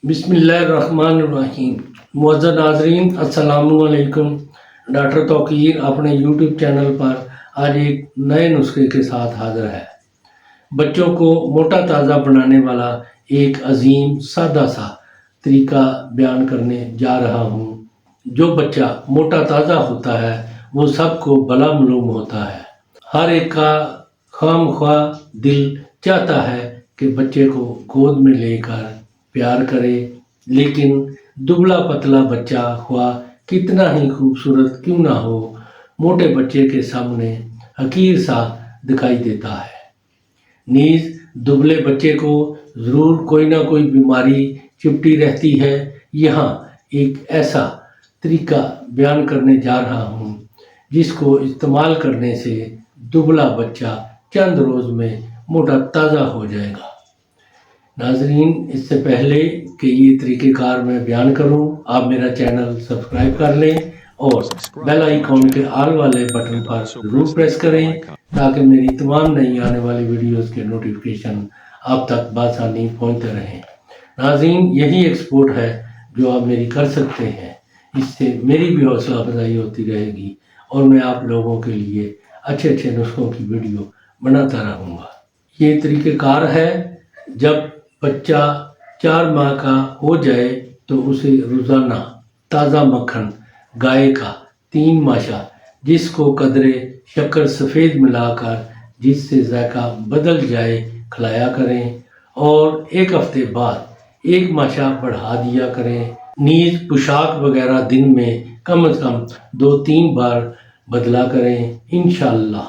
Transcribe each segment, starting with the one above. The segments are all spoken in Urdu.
بسم اللہ الرحمن الرحیم۔ معزز ناظرین السلام علیکم۔ ڈاکٹر توقیر اپنے یوٹیوب چینل پر آج ایک نئے نسخے کے ساتھ حاضر ہے۔ بچوں کو موٹا تازہ بنانے والا ایک عظیم سادہ سا طریقہ بیان کرنے جا رہا ہوں۔ جو بچہ موٹا تازہ ہوتا ہے وہ سب کو بھلا معلوم ہوتا ہے۔ ہر ایک کا خواہ مخواہ دل چاہتا ہے کہ بچے کو گود میں لے کر پیار کرے، لیکن دبلا پتلا بچہ خواہ کتنا ہی خوبصورت کیوں نہ ہو، موٹے بچے کے سامنے حقیر سا دکھائی دیتا ہے۔ نیز دبلے بچے کو ضرور کوئی نہ کوئی بیماری چپٹی رہتی ہے۔ یہاں ایک ایسا طریقہ بیان کرنے جا رہا ہوں جس کو استعمال کرنے سے دبلا بچہ چند روز میں موٹا تازہ ہو جائے گا۔ ناظرین، اس سے پہلے کہ یہ طریقہ کار میں بیان کروں، آپ میرا چینل سبسکرائب کر لیں اور بیل آئیکن کے آل والے بٹن پر ضرور پریس کریں تاکہ میری تمام نئی آنے والی ویڈیوز کے نوٹیفیکیشن آپ تک بآسانی پہنچتے رہیں۔ ناظرین، یہی ایک سپورٹ ہے جو آپ میری کر سکتے ہیں۔ اس سے میری بھی حوصلہ افزائی ہوتی رہے گی اور میں آپ لوگوں کے لیے اچھے نسخوں کی ویڈیو بناتا رہوں گا۔ یہ طریقہ کار ہے، جب بچہ 4 ماہ کا ہو جائے تو اسے روزانہ تازہ مکھن گائے کا 3 ماشا، جس کو قدرے شکر سفید ملا کر جس سے ذائقہ بدل جائے، کھلایا کریں اور 1 ہفتے بعد 1 ماشا بڑھا دیا کریں۔ نیز پوشاک وغیرہ دن میں کم از کم 2-3 بار بدلا کریں۔ انشاءاللہ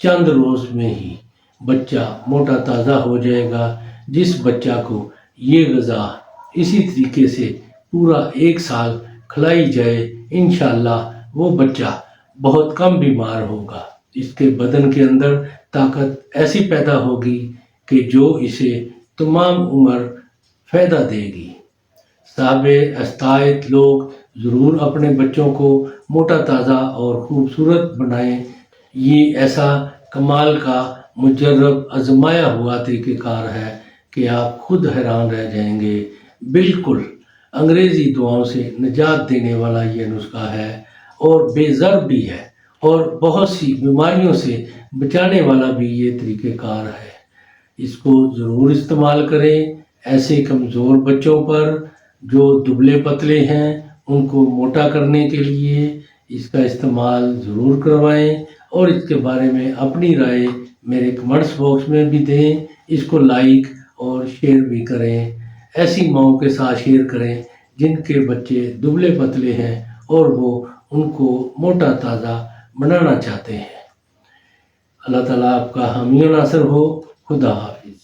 چند روز میں ہی بچہ موٹا تازہ ہو جائے گا۔ جس بچہ کو یہ غذا اسی طریقے سے پورا 1 سال کھلائی جائے، انشاءاللہ وہ بچہ بہت کم بیمار ہوگا۔ اس کے بدن کے اندر طاقت ایسی پیدا ہوگی کہ جو اسے تمام عمر فائدہ دے گی۔ صاحب استطاعت لوگ ضرور اپنے بچوں کو موٹا تازہ اور خوبصورت بنائیں۔ یہ ایسا کمال کا مجرب آزمایا ہوا طریقہ کار ہے کہ آپ خود حیران رہ جائیں گے۔ بالکل انگریزی دواؤں سے نجات دینے والا یہ نسخہ ہے اور بے ضرر بھی ہے اور بہت سی بیماریوں سے بچانے والا بھی یہ طریقہ کار ہے۔ اس کو ضرور استعمال کریں۔ ایسے کمزور بچوں پر جو دبلے پتلے ہیں ان کو موٹا کرنے کے لیے اس کا استعمال ضرور کروائیں اور اس کے بارے میں اپنی رائے میرے کمنٹس باکس میں بھی دیں۔ اس کو لائک اور شیئر بھی کریں۔ ایسی ماؤں کے ساتھ شیئر کریں جن کے بچے دبلے پتلے ہیں اور وہ ان کو موٹا تازہ بنانا چاہتے ہیں۔ اللہ تعالیٰ آپ کا حامی و ناصر ہو۔ خدا حافظ۔